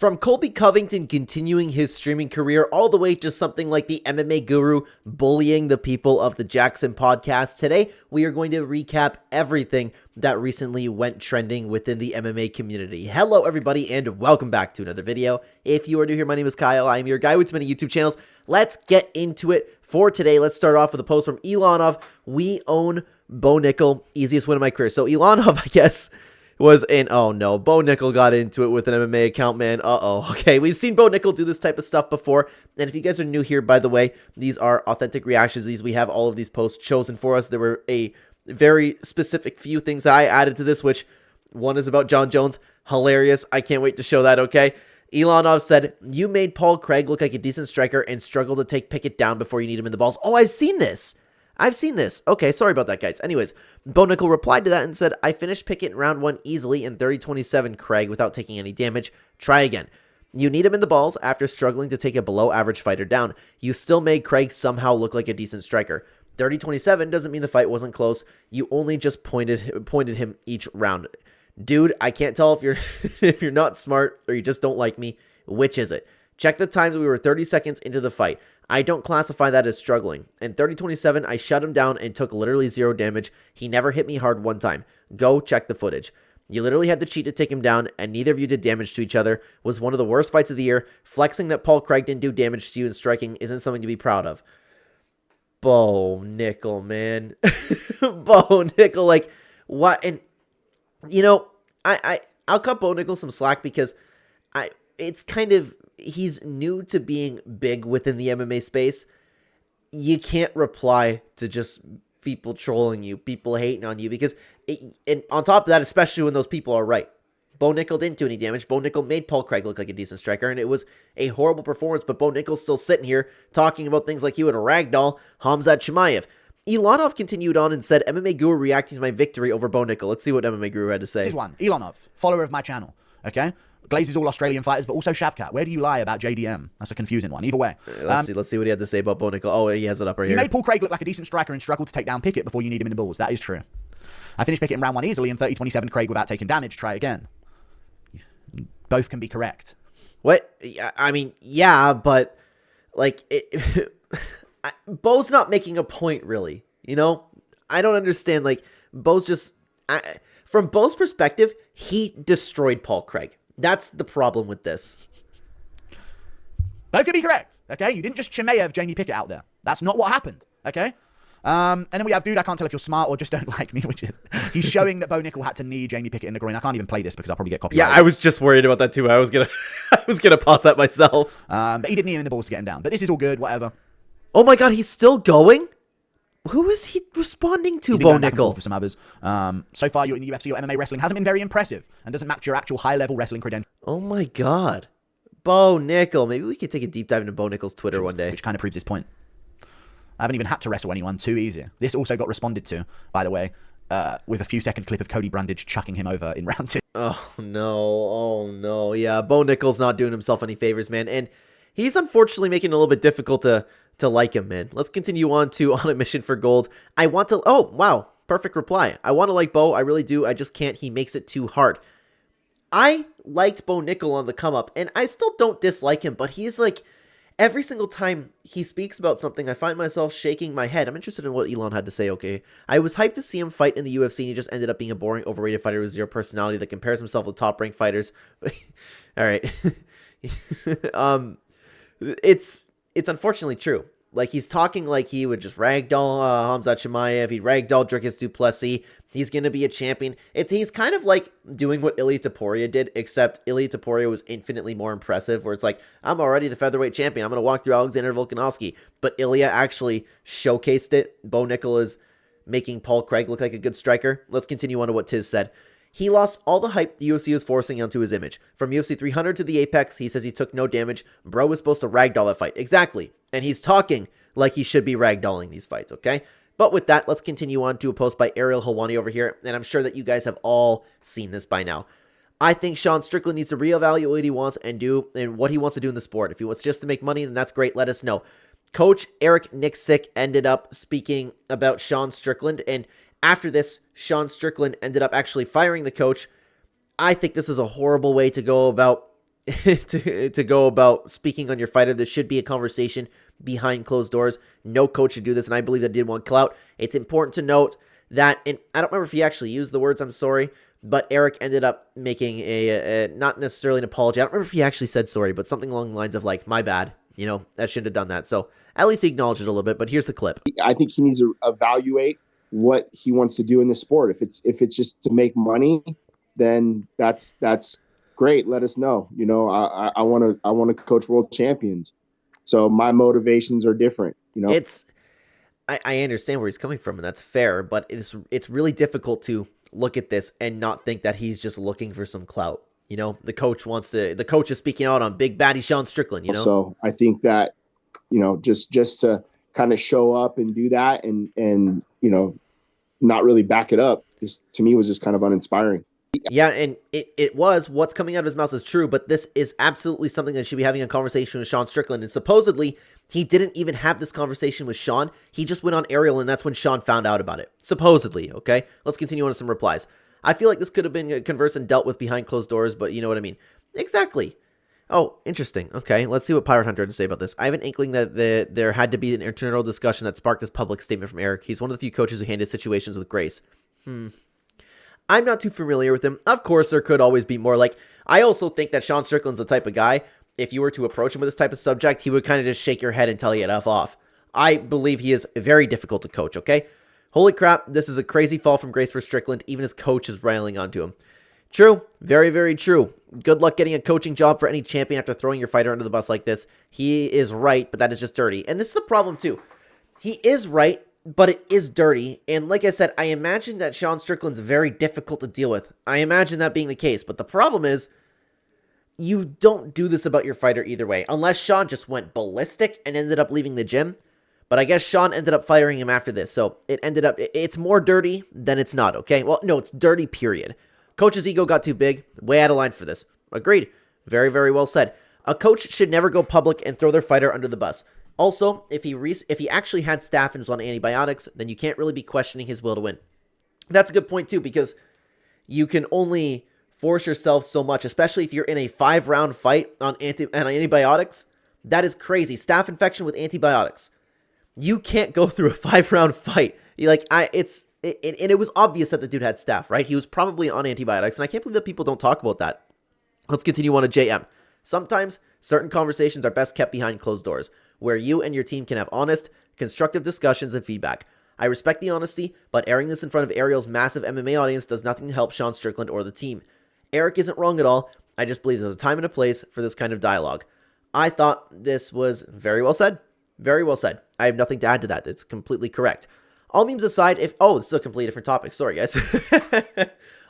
From Colby Covington continuing his streaming career all the way to something like the MMA guru bullying the people of the Jaxxon podcast, today we are going to recap everything that recently went trending within the MMA community. Hello everybody and welcome back to another video. If you are new here, my name is Kyle. I am your guy with many YouTube channels. Let's get into it for today. Let's start off with a post from Ilanov. We own Bo Nickal, easiest win of my career. So Ilanov, I guess, was in, oh no, Bo Nickal got into it with an MMA account, man. Okay, we've seen Bo Nickal do this type of stuff before, and if you guys are new here, by the way, these are authentic reactions. We have all of these posts chosen for us. There were a very specific few things I added to this, which one is about Jon Jones. Hilarious. I can't wait to show that, okay? Ilanov said, you made Paul Craig look like a decent striker and struggled to take Pickett down before you need him in the balls. Oh, I've seen this. Okay, sorry about that, guys. Anyways, Bo Nickal replied to that and said, I finished Pickett in round 1 easily in 30-27, Craig, without taking any damage. Try again. You need him in the balls after struggling to take a below-average fighter down. You still made Craig somehow look like a decent striker. 30-27 doesn't mean the fight wasn't close. You only just pointed him each round. Dude, I can't tell if you're if you're not smart or you just don't like me. Which is it? Check the times we were 30 seconds into the fight. I don't classify that as struggling. In 30-27, I shut him down and took literally 0 damage. He never hit me hard one time. Go check the footage. You literally had to cheat to take him down, and neither of you did damage to each other. Was one of the worst fights of the year. Flexing that Paul Craig didn't do damage to you in striking isn't something to be proud of. Bo Nickal, man. Bo Nickal, like, what? And, you know, I'll cut Bo Nickal some slack because it's kind of, he's new to being big within the MMA space. You can't reply to just people trolling you, people hating on you, because and on top of that, especially when those people are right. Bo Nickal didn't do any damage. Bo Nickal made Paul Craig look like a decent striker, and it was a horrible performance, but Bo Nickal's still sitting here talking about things like he would ragdoll Khamzat Chimaev. Ilanov continued on and said, MMA Guru reacting to my victory over Bo Nickal. Let's see what MMA Guru had to say. Here's one. Ilanov, follower of my channel, okay? Glazes all Australian fighters, but also Shavkat. Where do you lie about JDM? That's a confusing one. Either way. Let's see what he had to say about Bo Nickal. Oh, he has it up right here. You made Paul Craig look like a decent striker and struggled to take down Pickett before you need him in the balls. That is true. I finished Pickett in round 1 easily in 30-27 Craig without taking damage. Try again. Both can be correct. What? I mean, yeah, but like, Bo's not making a point, really. You know? I don't understand. Like, Bo's just... from Bo's perspective, he destroyed Paul Craig. That's the problem with this. Both can be correct, okay? You didn't just Chimaev Jamie Pickett out there. That's not what happened, okay? And then we have, dude, I can't tell if you're smart or just don't like me, which is, he's showing that Bo Nickal had to knee Jamie Pickett in the groin. I can't even play this because I'll probably get copyrighted. Yeah, I was just worried about that too. I was gonna pause that myself. But he did knee him in the balls to get him down. But this is all good, whatever. Oh my God, he's still going? Who is he responding to, Bo Nickal? For some others. So far, you're in the UFC or MMA wrestling hasn't been very impressive and doesn't match your actual high-level wrestling credentials. Oh my God. Bo Nickal. Maybe we could take a deep dive into Bo Nickal's Twitter one day. Which kind of proves his point. I haven't even had to wrestle anyone. Too easy. This also got responded to, by the way, with a few-second clip of Cody Brundage chucking him over in round 2. Oh, no. Oh, no. Yeah, Bo Nickal's not doing himself any favors, man. And he's unfortunately making it a little bit difficult to like him, man. Let's continue on a mission for gold. I want to... Oh, wow. Perfect reply. I want to like Bo. I really do. I just can't. He makes it too hard. I liked Bo Nickal on the come-up, and I still don't dislike him, but he's like... Every single time he speaks about something, I find myself shaking my head. I'm interested in what Elon had to say, okay? I was hyped to see him fight in the UFC, and he just ended up being a boring, overrated fighter with zero personality that compares himself with top-ranked fighters. All right. It's unfortunately true. Like, he's talking like he would just ragdoll Khamzat Chimaev. He'd ragdoll Dricus du Plessis. He's going to be a champion. He's kind of like doing what Ilia Topuria did, except Ilia Topuria was infinitely more impressive, where it's like, I'm already the featherweight champion. I'm going to walk through Alexander Volkanovski. But Ilia actually showcased it. Bo Nickal is making Paul Craig look like a good striker. Let's continue on to what Tiz said. He lost all the hype the UFC was forcing onto his image. From UFC 300 to the Apex, he says he took no damage. Bro was supposed to ragdoll that fight. Exactly. And he's talking like he should be ragdolling these fights, okay? But with that, let's continue on to a post by Ariel Helwani over here, and I'm sure that you guys have all seen this by now. I think Sean Strickland needs to reevaluate what he wants and do and what he wants to do in the sport. If he wants just to make money, then that's great. Let us know. Coach Eric Nicksick ended up speaking about Sean Strickland, and after this, Sean Strickland ended up actually firing the coach. I think this is a horrible way to go about to go about speaking on your fighter. This should be a conversation behind closed doors. No coach should do this, and I believe that did want clout. It's important to note that, and I don't remember if he actually used the words "I'm sorry," but Eric ended up making a not necessarily an apology. I don't remember if he actually said sorry, but something along the lines of like, "My bad," that shouldn't have done that. So at least he acknowledged it a little bit. But here's the clip. I think he needs to evaluate what he wants to do in the sport. If it's just to make money, then that's great. Let us know. I want to coach world champions. So my motivations are different. I understand where he's coming from, and that's fair, but it's really difficult to look at this and not think that he's just looking for some clout. The coach is speaking out on big baddie Sean Strickland, So I think that, just to kind of show up and do that and not really back it up, just to me was just kind of uninspiring. Yeah, and it was. What's coming out of his mouth is true, but this is absolutely something that should be having a conversation with Sean Strickland. And supposedly, he didn't even have this conversation with Sean. He just went on Ariel, and that's when Sean found out about it. Supposedly, okay? Let's continue on to some replies. I feel like this could have been conversed and dealt with behind closed doors, but you know what I mean. Exactly. Oh, interesting. Okay, let's see what Pirate Hunter had to say about this. I have an inkling that there had to be an internal discussion that sparked this public statement from Eric. He's one of the few coaches who handled situations with grace. I'm not too familiar with him. Of course, there could always be more. Like, I also think that Sean Strickland's the type of guy, if you were to approach him with this type of subject, he would kind of just shake your head and tell you to F off. I believe he is very difficult to coach, okay? Holy crap, this is a crazy fall from grace for Strickland. Even his coach is railing onto him. True. Very, very true. Good luck getting a coaching job for any champion after throwing your fighter under the bus like this. He is right, but that is just dirty. And this is the problem, too. He is right, but it is dirty. And like I said, I imagine that Sean Strickland's very difficult to deal with. I imagine that being the case. But the problem is, you don't do this about your fighter either way. Unless Sean just went ballistic and ended up leaving the gym. But I guess Sean ended up firing him after this. So it's more dirty than it's not, okay? Well, no, it's dirty, period. Coach's ego got too big. Way out of line for this. Agreed. Very, very well said. A coach should never go public and throw their fighter under the bus. Also, if he actually had staff and was on antibiotics, then you can't really be questioning his will to win. That's a good point, too, because you can only force yourself so much, especially if you're in a 5-round fight on antibiotics. That is crazy. Staph infection with antibiotics. You can't go through a 5-round fight. It was obvious that the dude had staph, right? He was probably on antibiotics, and I can't believe that people don't talk about that. Let's continue on to JM. Sometimes certain conversations are best kept behind closed doors, where you and your team can have honest, constructive discussions and feedback. I respect the honesty, but airing this in front of Ariel's massive MMA audience does nothing to help Sean Strickland or the team. Eric isn't wrong at all. I just believe there's a time and a place for this kind of dialogue. I thought this was very well said. Very well said. I have nothing to add to that. It's completely correct. All memes aside, this is a completely different topic. Sorry, guys.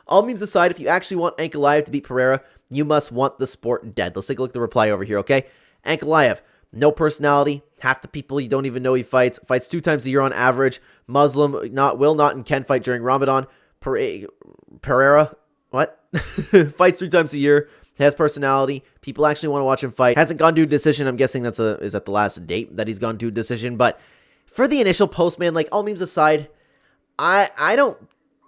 All memes aside, if you actually want Ankalaev to beat Pereira, you must want the sport dead. Let's take a look at the reply over here, okay? Ankalaev, no personality. Half the people you don't even know he fights. Fights 2 times a year on average. Muslim, will not and can fight during Ramadan. Pereira, what? Fights 3 times a year. Has personality. People actually want to watch him fight. Hasn't gone to a decision. I'm guessing is at the last date that he's gone to a decision. But for the initial post, man, like, all memes aside, I don't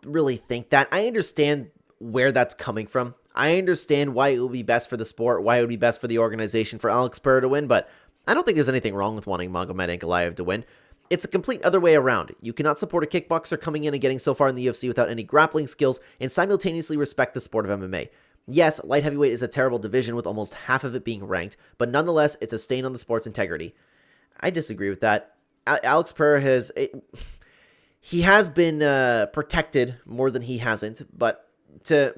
really think that. I understand where that's coming from. I understand why it would be best for the sport, why it would be best for the organization for Alex Pereira to win, but I don't think there's anything wrong with wanting Magomed Ankalaev to win. It's a complete other way around. You cannot support a kickboxer coming in and getting so far in the UFC without any grappling skills and simultaneously respect the sport of MMA. Yes, light heavyweight is a terrible division with almost half of it being ranked, but nonetheless, it's a stain on the sport's integrity. I disagree with that. Alex Pereira has been protected more than he hasn't, but to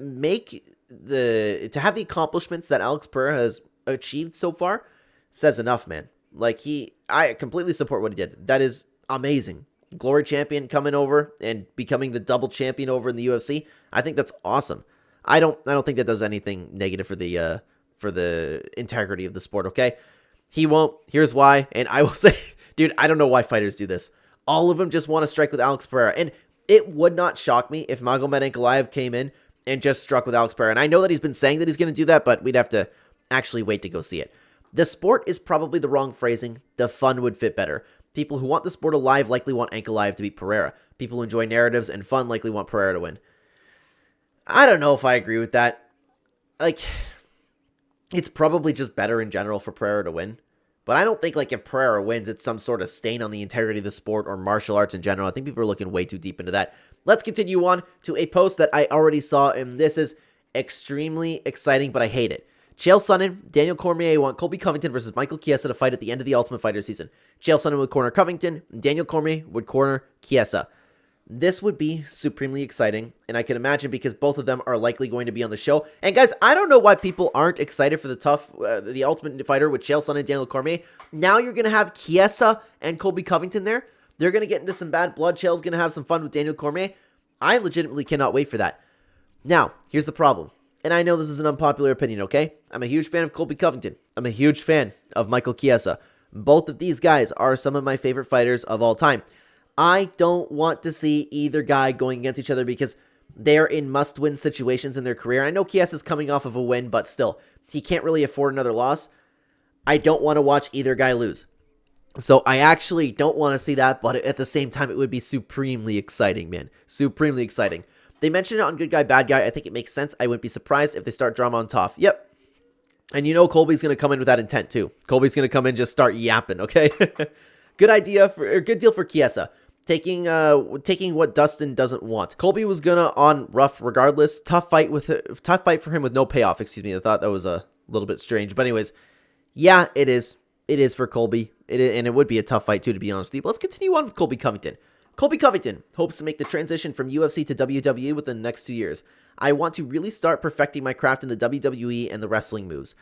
have the accomplishments that Alex Pereira has achieved so far says enough, man. Like, I completely support what he did. That is amazing. Glory champion coming over and becoming the double champion over in the UFC. I think that's awesome. I don't think that does anything negative for the integrity of the sport, okay? He won't. Here's why. And I will say, dude, I don't know why fighters do this. All of them just want to strike with Alex Pereira. And it would not shock me if Magomed Ankalaev came in and just struck with Alex Pereira. And I know that he's been saying that he's going to do that, but we'd have to actually wait to go see it. The sport is probably the wrong phrasing. The fun would fit better. People who want the sport alive likely want Ankalaev to beat Pereira. People who enjoy narratives and fun likely want Pereira to win. I don't know if I agree with that. Like, it's probably just better in general for Pereira to win. But I don't think, like, if Pereira wins, it's some sort of stain on the integrity of the sport or martial arts in general. I think people are looking way too deep into that. Let's continue on to a post that I already saw, and this is extremely exciting, but I hate it. Chael Sonnen, Daniel Cormier want Colby Covington versus Michael Chiesa to fight at the end of the Ultimate Fighter season. Chael Sonnen would corner Covington, Daniel Cormier would corner Chiesa. This would be supremely exciting, and I can imagine because both of them are likely going to be on the show. And guys, I don't know why people aren't excited for the Ultimate Fighter with Chael Sonnen and Daniel Cormier. Now you're going to have Chiesa and Colby Covington there. They're going to get into some bad blood. Chael's going to have some fun with Daniel Cormier. I legitimately cannot wait for that. Now, here's the problem. And I know this is an unpopular opinion, okay? I'm a huge fan of Colby Covington. I'm a huge fan of Michael Chiesa. Both of these guys are some of my favorite fighters of all time. I don't want to see either guy going against each other because they're in must-win situations in their career. I know Chiesa's coming off of a win, but still, he can't really afford another loss. I don't want to watch either guy lose. So I actually don't want to see that, but at the same time, it would be supremely exciting, man. Supremely exciting. They mentioned it on Good Guy, Bad Guy. I think it makes sense. I wouldn't be surprised if they start drama on top. Yep. And you know Colby's going to come in with that intent, too. Colby's going to come in and just start yapping, okay? Good idea, or good deal for Chiesa. Taking what Dustin doesn't want. Colby was gonna on rough regardless. Tough fight for him with no payoff. Excuse me. I thought that was a little bit strange. But anyways, yeah, it is. It is for Colby. And it would be a tough fight too, to be honest with you. But let's continue on with Colby Covington. Colby Covington hopes to make the transition from UFC to WWE within the next 2 years. I want to really start perfecting my craft in the WWE and the wrestling moves.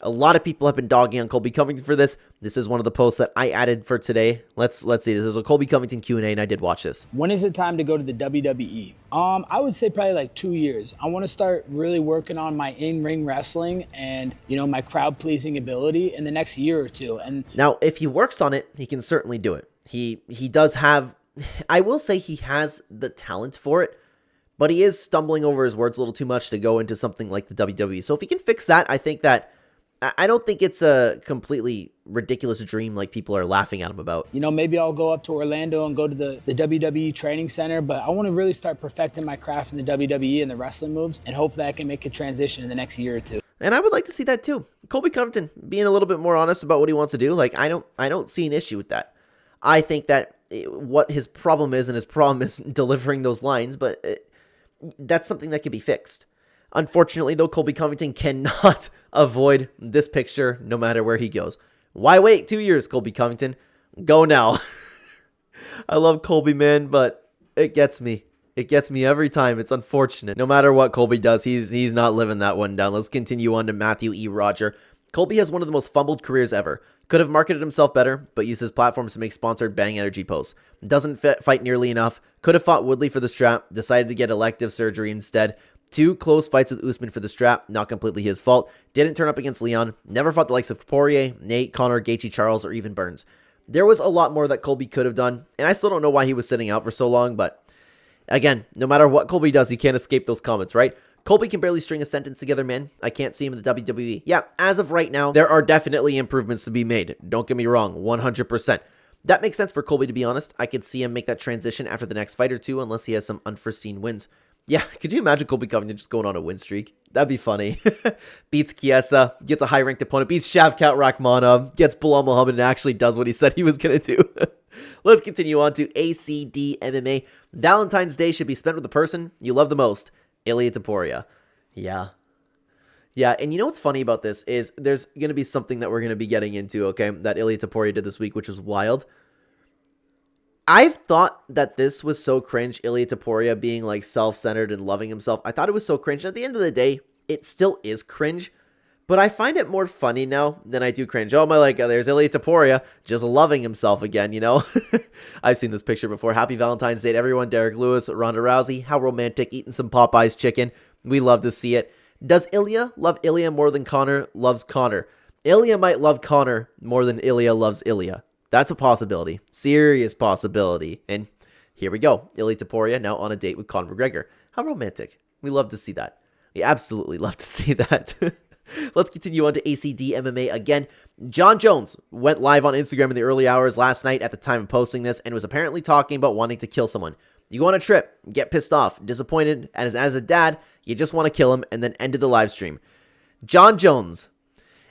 A lot of people have been dogging on Colby Covington for this. This is one of the posts that I added for today. Let's see. This is a Colby Covington Q&A, and I did watch this. When is it time to go to the WWE? I would say probably like 2 years. I want to start really working on my in-ring wrestling and, my crowd-pleasing ability in the next year or two. And now, if he works on it, he can certainly do it. He does have, I will say he has the talent for it, but he is stumbling over his words a little too much to go into something like the WWE. So if he can fix that, I don't think it's a completely ridiculous dream like people are laughing at him about. Maybe I'll go up to Orlando and go to the WWE training center, but I want to really start perfecting my craft in the WWE and the wrestling moves, and hope that I can make a transition in the next year or two. And I would like to see that too. Colby Covington being a little bit more honest about what he wants to do. Like, I don't see an issue with that. I think that what his problem is, and his problem is delivering those lines, but that's something that can be fixed. Unfortunately, though, Colby Covington cannot avoid this picture no matter where he goes. Why wait 2 years, Colby Covington? Go now. I love Colby, man, but it gets me. It gets me every time. It's unfortunate. No matter what Colby does, he's not living that one down. Let's continue on to Matthew E. Roger. Colby has one of the most fumbled careers ever. Could have marketed himself better, but used his platforms to make sponsored Bang Energy posts. Doesn't fight nearly enough. Could have fought Woodley for the strap. Decided to get elective surgery instead. 2 close fights with Usman for the strap, not completely his fault. Didn't turn up against Leon. Never fought the likes of Poirier, Nate, Connor, Gaethje, Charles, or even Burns. There was a lot more that Colby could have done, and I still don't know why he was sitting out for so long, but again, no matter what Colby does, he can't escape those comments, right? Colby can barely string a sentence together, man. I can't see him in the WWE. Yeah, as of right now, there are definitely improvements to be made. Don't get me wrong, 100%. That makes sense for Colby, to be honest. I could see him make that transition after the next fight or two, unless he has some unforeseen wins. Yeah, could you imagine Colby Covington just going on a win streak? That'd be funny. Beats Chiesa, gets a high-ranked opponent, beats Shavkat Rakhmonov, gets Bilal Muhammad, and actually does what he said he was going to do. Let's continue on to ACD MMA. Valentine's Day should be spent with the person you love the most, Ilia Topuria. Yeah, and you know what's funny about this is there's going to be something that we're going to be getting into, okay, that Ilia Topuria did this week, which was wild. I've thought that this was so cringe, Ilia Topuria being like self-centered and loving himself. I thought it was so cringe. At the end of the day, it still is cringe, but I find it more funny now than I do cringe. Oh my, there's Ilia Topuria just loving himself again, I've seen this picture before. Happy Valentine's Day to everyone. Derek Lewis, Ronda Rousey, how romantic, eating some Popeye's chicken. We love to see it. Does Ilia love Ilia more than Connor loves Connor? Ilia might love Connor more than Ilia loves Ilia. That's a possibility. Serious possibility. And here we go. Ilia Topuria now on a date with Conor McGregor. How romantic. We love to see that. We absolutely love to see that. Let's continue on to ACD MMA again. Jon Jones went live on Instagram in the early hours last night at the time of posting this and was apparently talking about wanting to kill someone. You go on a trip, get pissed off, disappointed, and as a dad, you just want to kill him, and then ended the live stream. Jon Jones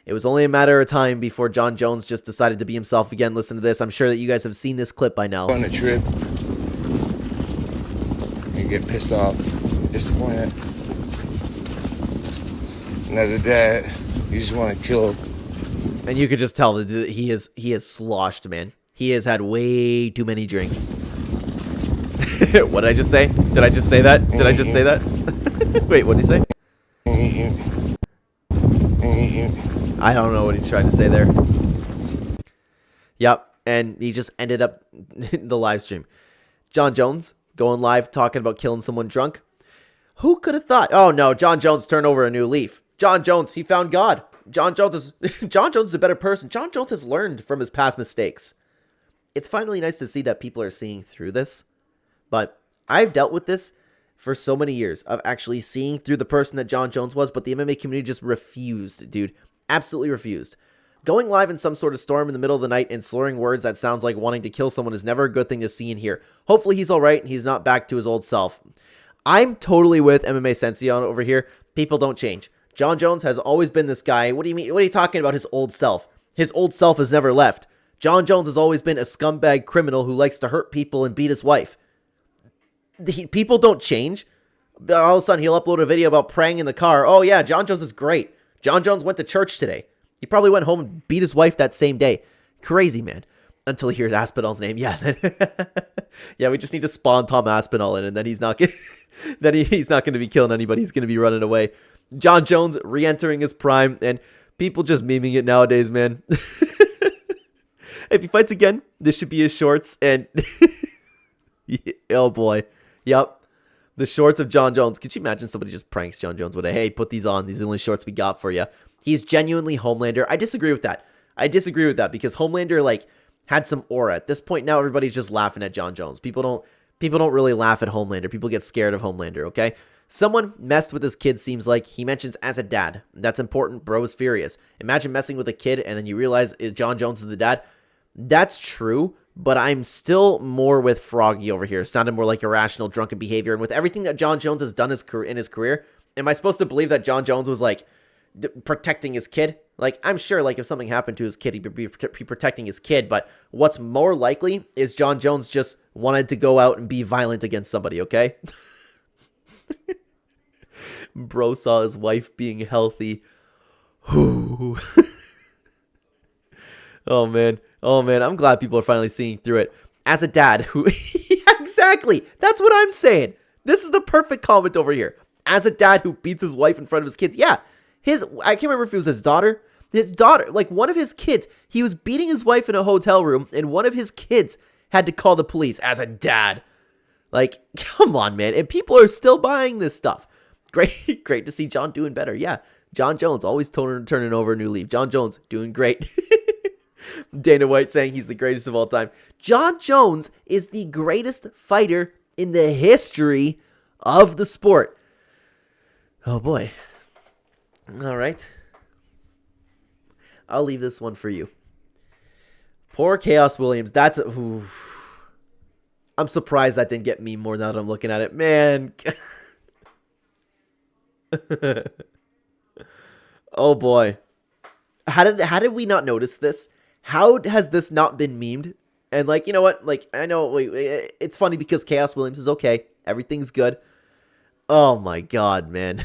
It was only a matter of time before Jon Jones just decided to be himself again. Listen to this. I'm sure that you guys have seen this clip by now. On a trip, you get pissed off, disappointed. And as a dad, you just want to kill him. And you could just tell that he is sloshed, man. He has had way too many drinks. What did I just say? Did I just say that? Did I just say that? Wait, what did he say? I don't know what he tried to say there. Yep, and he just ended up in the live stream. Jon Jones going live talking about killing someone drunk. Who could have thought? Oh no, Jon Jones turned over a new leaf. Jon Jones, he found God. Jon Jones is a better person. Jon Jones has learned from his past mistakes. It's finally nice to see that people are seeing through this. But I've dealt with this for so many years of actually seeing through the person that Jon Jones was, but the MMA community just refused, dude. Absolutely refused. Going live in some sort of storm in the middle of the night and slurring words that sounds like wanting to kill someone is never a good thing to see and hear. Hopefully he's all right and he's not back to his old self. I'm totally with MMA Sensei on over here. People don't change. Jon Jones has always been this guy. What do you mean? What are you talking about? His old self. His old self has never left. Jon Jones has always been a scumbag criminal who likes to hurt people and beat his wife. People don't change. All of a sudden, he'll upload a video about praying in the car. Oh, yeah, Jon Jones is great. Jon Jones went to church today. He probably went home and beat his wife that same day. Crazy, man. Until he hears Aspinall's name. Yeah. Yeah, we just need to spawn Tom Aspinall in, and then he's not he's not going to be killing anybody. He's going to be running away. Jon Jones re-entering his prime, and people just memeing it nowadays, man. If he fights again, this should be his shorts, and oh boy. Yep. The shorts of Jon Jones. Could you imagine somebody just pranks Jon Jones with a, hey, put these on. These are the only shorts we got for you. He's genuinely Homelander. I disagree with that. Because Homelander, like, had some aura. At this point now, everybody's just laughing at Jon Jones. People don't really laugh at Homelander. People get scared of Homelander, okay? Someone messed with his kid, seems like. He mentions as a dad. That's important. Bro is furious. Imagine messing with a kid and then you realize Jon Jones is the dad. That's true. But I'm still more with Froggy over here. Sounded more like irrational, drunken behavior. And with everything that Jon Jones has done in his career, am I supposed to believe that Jon Jones was, like, protecting his kid? Like, I'm sure, like, if something happened to his kid, he'd be protecting his kid. But what's more likely is Jon Jones just wanted to go out and be violent against somebody, okay? Bro saw his wife being healthy. Oh, man. Oh, man, I'm glad people are finally seeing through it. As a dad who... Exactly! That's what I'm saying! This is the perfect comment over here. As a dad who beats his wife in front of his kids. Yeah, I can't remember if it was his daughter. His daughter, like one of his kids, he was beating his wife in a hotel room, and one of his kids had to call the police as a dad. Like, come on, man. And people are still buying this stuff. Great to see Jon doing better. Yeah, Jon Jones always turning over a new leaf. Jon Jones doing great. Dana White saying he's the greatest of all time. Jon Jones is the greatest fighter in the history of the sport. Oh, boy. All right. I'll leave this one for you. Poor Chaos Williams. That's I'm surprised that didn't get me more now that I'm looking at it. Man. Oh, boy. How did we not notice this? How has this not been memed? And, like, you know what? Like, I know it's funny because Chaos Williams is okay. Everything's good. Oh, my God, man.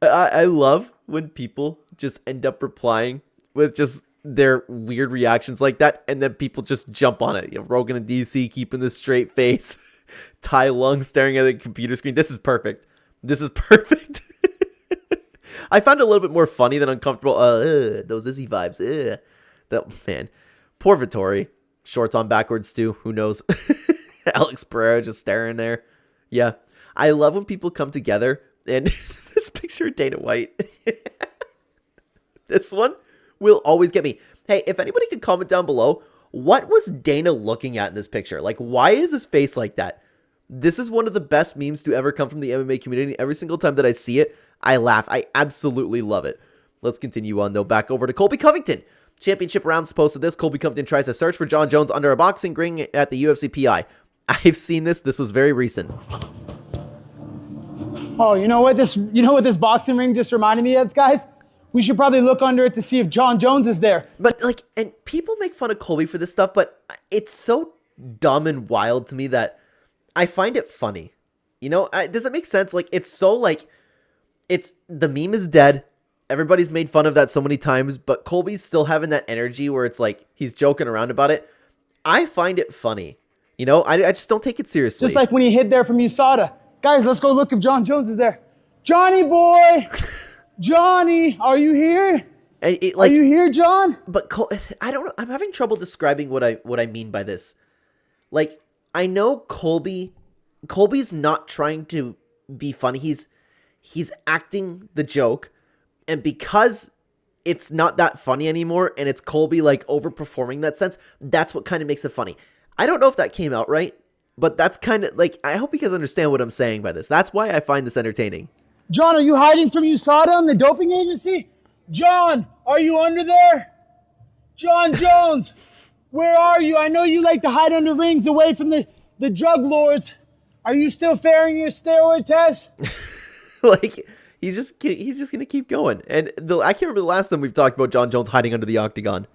I love when people just end up replying with just their weird reactions like that, and then people just jump on it. You know, Rogan and DC keeping the straight face. Tai Lung staring at a computer screen. This is perfect. This is perfect. I found it a little bit more funny than uncomfortable. Those Izzy vibes. That man. Poor Vittori. Shorts on backwards too. Who knows? Alex Pereira just staring there. Yeah. I love when people come together and this picture of Dana White. This one will always get me. Hey, if anybody could comment down below, what was Dana looking at in this picture? Like, why is his face like that? This is one of the best memes to ever come from the MMA community. Every single time that I see it, I laugh. I absolutely love it. Let's continue on, though. Back over to Colby Covington. Championship rounds posted this. Colby Covington tries to search for Jon Jones under a boxing ring at the UFC PI. I've seen this. This was very recent. Oh, you know what this boxing ring just reminded me of, guys? We should probably look under it to see if Jon Jones is there. But like, and people make fun of Colby for this stuff, but it's so dumb and wild to me that I find it funny. You know, does it make sense? Like, it's so like, the meme is dead. Everybody's made fun of that so many times, but Colby's still having that energy where it's like he's joking around about it. I find it funny. You know, I just don't take it seriously. Just like when he hid there from USADA. Guys, let's go look if Jon Jones is there. Johnny boy! Johnny, are you here? And are you here, John? But I don't know. I'm having trouble describing what I mean by this. Like, I know Colby's not trying to be funny. He's acting the joke. And because it's not that funny anymore and it's Colby like overperforming that sense, that's what kind of makes it funny. I don't know if that came out right, but that's kind of like, I hope you guys understand what I'm saying by this. That's why I find this entertaining. John, are you hiding from USADA and the doping agency? John, are you under there? Jon Jones, where are you? I know you like to hide under rings away from the drug lords. Are you still failing your steroid test? Like, he's just gonna keep going. And I can't remember the last time we've talked about Jon Jones hiding under the octagon.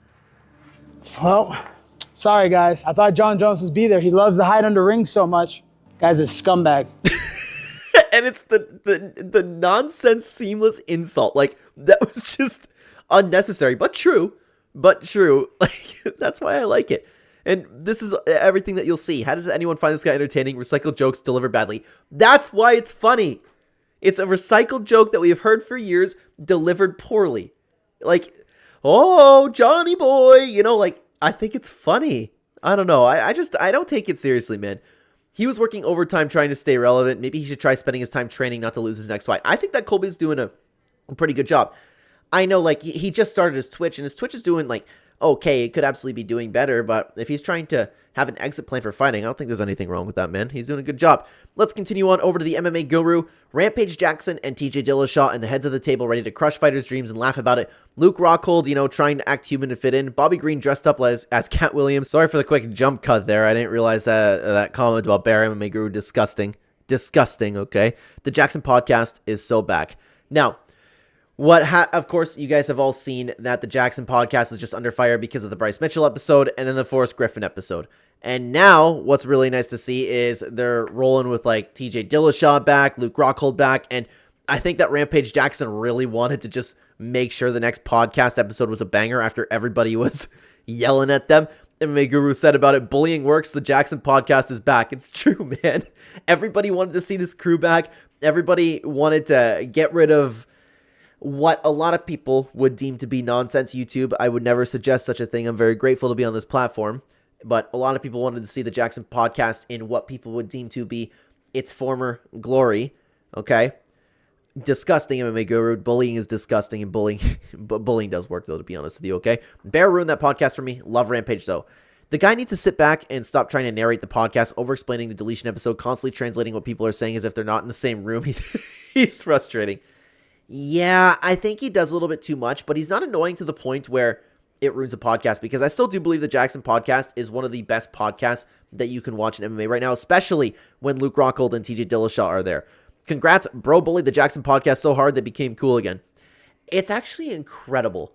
Well, sorry guys. I thought Jon Jones would be there. He loves to hide under rings so much. Guy's a scumbag. And it's the nonsense, seamless insult. Like, that was just unnecessary, but true. Like, that's why I like it. And this is everything that you'll see. How does anyone find this guy entertaining? Recycled jokes delivered badly. That's why it's funny. It's a recycled joke that we have heard for years, delivered poorly. Like, oh, Johnny boy, you know, like, I think it's funny. I don't know. I don't take it seriously, man. He was working overtime trying to stay relevant. Maybe he should try spending his time training not to lose his next fight. I think that Colby's doing a pretty good job. I know, like, he just started his Twitch, and his Twitch is doing, like, okay, it could absolutely be doing better, but if he's trying to have an exit plan for fighting, I don't think there's anything wrong with that, man. He's doing a good job. Let's continue on over to the MMA guru. Rampage Jaxxon and TJ Dillashaw and the heads of the table ready to crush fighters' dreams and laugh about it. Luke Rockhold, you know, trying to act human to fit in. Bobby Green dressed up as Cat Williams. Sorry for the quick jump cut there. I didn't realize that comment about Bear MMA guru disgusting. Disgusting, okay? The Jaxxon podcast is so back. Now, of course, you guys have all seen that the Jaxxon podcast is just under fire because of the Bryce Mitchell episode and then the Forrest Griffin episode. And now, what's really nice to see is they're rolling with, like, TJ Dillashaw back, Luke Rockhold back, and I think that Rampage Jaxxon really wanted to just make sure the next podcast episode was a banger after everybody was yelling at them. MMA Guru said about it, bullying works, the Jaxxon podcast is back. It's true, man. Everybody wanted to see this crew back. Everybody wanted to get rid of what a lot of people would deem to be nonsense YouTube. I would never suggest such a thing. I'm very grateful to be on this platform. But a lot of people wanted to see the Jaxxon podcast in what people would deem to be its former glory. Okay? Disgusting, MMA Guru. Bullying is disgusting, and bullying does work, though, to be honest with you, okay? Bear ruined that podcast for me. Love Rampage, though. The guy needs to sit back and stop trying to narrate the podcast, over-explaining the deletion episode, constantly translating what people are saying as if they're not in the same room. He's frustrating. Yeah, I think he does a little bit too much, but he's not annoying to the point where it ruins a podcast, because I still do believe the Jaxxon podcast is one of the best podcasts that you can watch in MMA right now, especially when Luke Rockhold and TJ Dillashaw are there. Congrats, bro, bully the Jaxxon podcast so hard they became cool again. It's actually incredible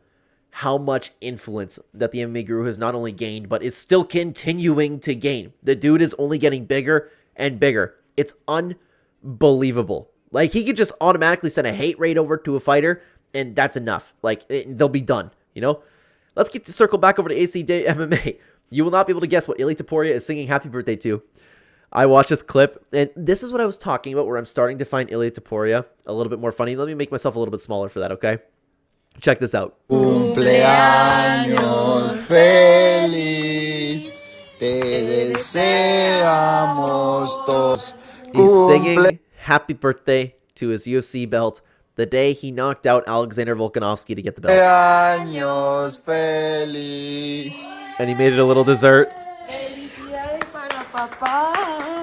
how much influence that the MMA Guru has not only gained, but is still continuing to gain. The dude is only getting bigger and bigger. It's unbelievable. Like, he could just automatically send a hate raid over to a fighter, and that's enough. Like, they'll be done, you know? Let's get to circle back over to AC Day MMA. You will not be able to guess what Ilia Topuria is singing happy birthday to. I watched this clip, and this is what I was talking about, where I'm starting to find Ilia Topuria a little bit more funny. Let me make myself a little bit smaller for that, okay? Check this out. Cumpleaños feliz, te deseamos todos. He's singing happy birthday to his UFC belt the day he knocked out Alexander Volkanovski to get the belt. Cumpleaños feliz. And he made it a little dessert.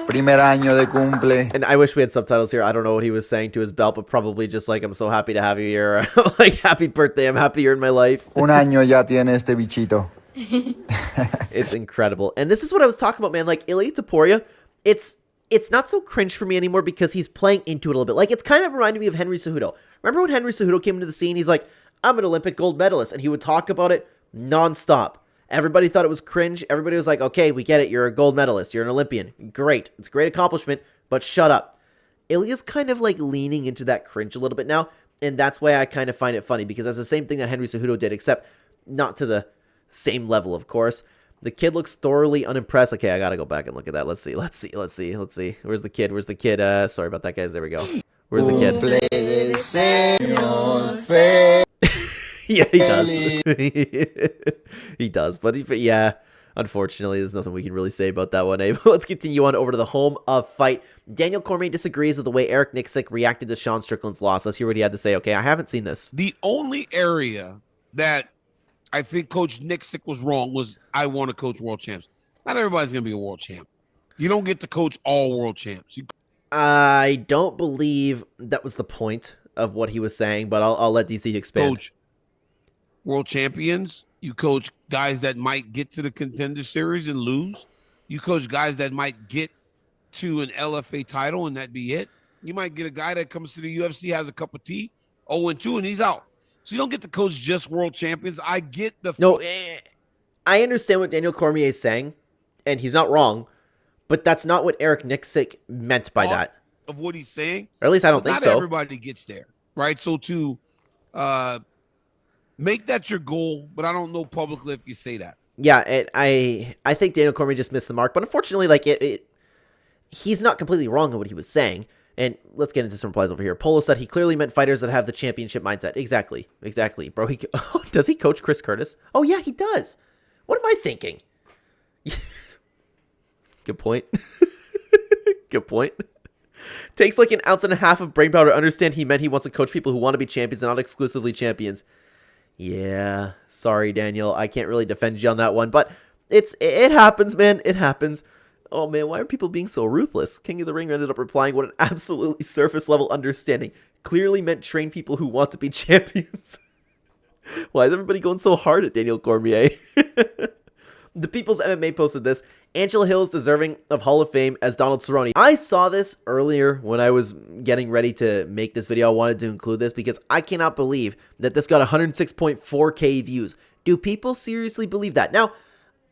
Primer año de cumple. And I wish we had subtitles here. I don't know what he was saying to his belt, but probably just like, I'm so happy to have you here. Like, happy birthday. I'm happy you're in my life. Un año ya tiene este bichito. It's incredible. And this is what I was talking about, man. Like, Ilia Topuria, it's it's not so cringe for me anymore because he's playing into it a little bit. Like, it's kind of reminding me of Henry Cejudo. Remember when Henry Cejudo came into the scene? He's like, I'm an Olympic gold medalist. And he would talk about it nonstop. Everybody thought it was cringe. Everybody was like, okay, we get it. You're a gold medalist. You're an Olympian. Great. It's a great accomplishment, but shut up. Ilia's kind of like leaning into that cringe a little bit now. And that's why I kind of find it funny, because that's the same thing that Henry Cejudo did, except not to the same level, of course. The kid looks thoroughly unimpressed. Okay, I gotta go back and look at that. Let's see. Where's the kid? Sorry about that, guys. There we go. Where's the kid? Yeah, he does. He does. But yeah, unfortunately, there's nothing we can really say about that one, eh? But let's continue on over to the home of fight. Daniel Cormier disagrees with the way Eric Nicksick reacted to Sean Strickland's loss. Let's hear what he had to say. Okay, I haven't seen this. The only area that I think Coach Nicksick was wrong was I want to coach world champs. Not everybody's going to be a world champ. You don't get to coach all world champs. I don't believe that was the point of what he was saying, but I'll let DC expand. Coach world champions. You coach guys that might get to the contender series and lose. You coach guys that might get to an LFA title and that be it. You might get a guy that comes to the UFC, has a cup of tea, 0-2, and he's out. So you don't get to coach just world champions. I get the... No, I understand what Daniel Cormier is saying, and he's not wrong, but that's not what Eric Nicksick meant by that. Of what he's saying? Or at least I don't think so. Not everybody gets there, right? So to make that your goal, but I don't know publicly if you say that. Yeah, I think Daniel Cormier just missed the mark, but unfortunately, like, he's not completely wrong in what he was saying. And let's get into some replies over here. Polo said he clearly meant fighters that have the championship mindset. Exactly. Bro, does he coach Chris Curtis? Oh, yeah, he does. What am I thinking? Good point. Good point. Takes like an ounce and a half of brain power to understand he meant he wants to coach people who want to be champions and not exclusively champions. Yeah, sorry, Daniel. I can't really defend you on that one, but it happens, man. It happens. Oh, man, why are people being so ruthless? King of the Ring ended up replying, what an absolutely surface-level understanding. Clearly meant train people who want to be champions. Why is everybody going so hard at Daniel Cormier? The People's MMA posted this. Angela Hill is deserving of Hall of Fame as Donald Cerrone. I saw this earlier when I was getting ready to make this video. I wanted to include this because I cannot believe that this got 106.4K views. Do people seriously believe that? Now,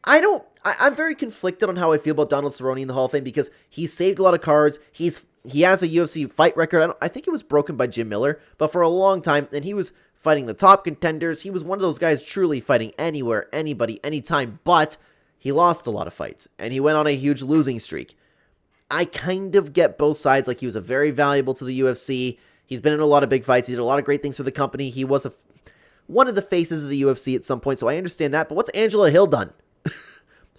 I'm very conflicted on how I feel about Donald Cerrone in the Hall of Fame because he saved a lot of cards. He has a UFC fight record. I think it was broken by Jim Miller, but for a long time, and he was fighting the top contenders. He was one of those guys truly fighting anywhere, anybody, anytime, but he lost a lot of fights, and he went on a huge losing streak. I kind of get both sides. Like, he was a very valuable to the UFC. He's been in a lot of big fights. He did a lot of great things for the company. He was one of the faces of the UFC at some point, so I understand that, but what's Angela Hill done?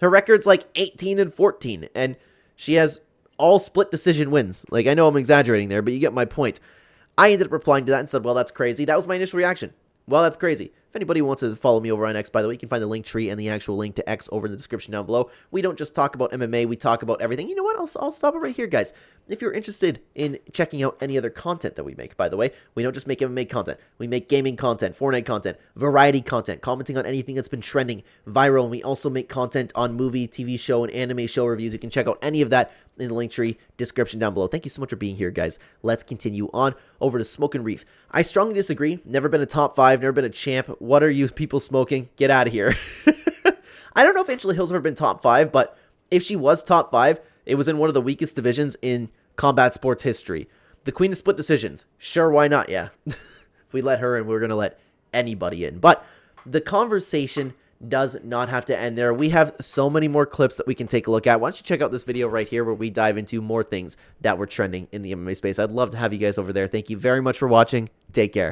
Her record's like 18-14, and she has all split decision wins. Like, I know I'm exaggerating there, but you get my point. I ended up replying to that and said, well, that's crazy. That was my initial reaction. Well, that's crazy. If anybody wants to follow me over on X, by the way, you can find the link tree and the actual link to X over in the description down below. We don't just talk about MMA, we talk about everything. You know what? I'll stop it right here, guys. If you're interested in checking out any other content that we make, by the way, we don't just make MMA content. We make gaming content, Fortnite content, variety content, commenting on anything that's been trending viral, and we also make content on movie, TV show, and anime show reviews. You can check out any of that in the link tree description down below. Thank you so much for being here, guys. Let's continue on over to Smoke and Reef. I strongly disagree. Never been a top 5, never been a champ. What are you people smoking? Get out of here. I don't know if Angela Hill's ever been top 5, but if she was top 5, it was in one of the weakest divisions in combat sports history. The queen of split decisions. Sure, why not? Yeah. If we let her in, we're going to let anybody in. But the conversation does not have to end there. We have so many more clips that we can take a look at. Why don't you check out this video right here where we dive into more things that were trending in the MMA space. I'd love to have you guys over there. Thank you very much for watching. Take care.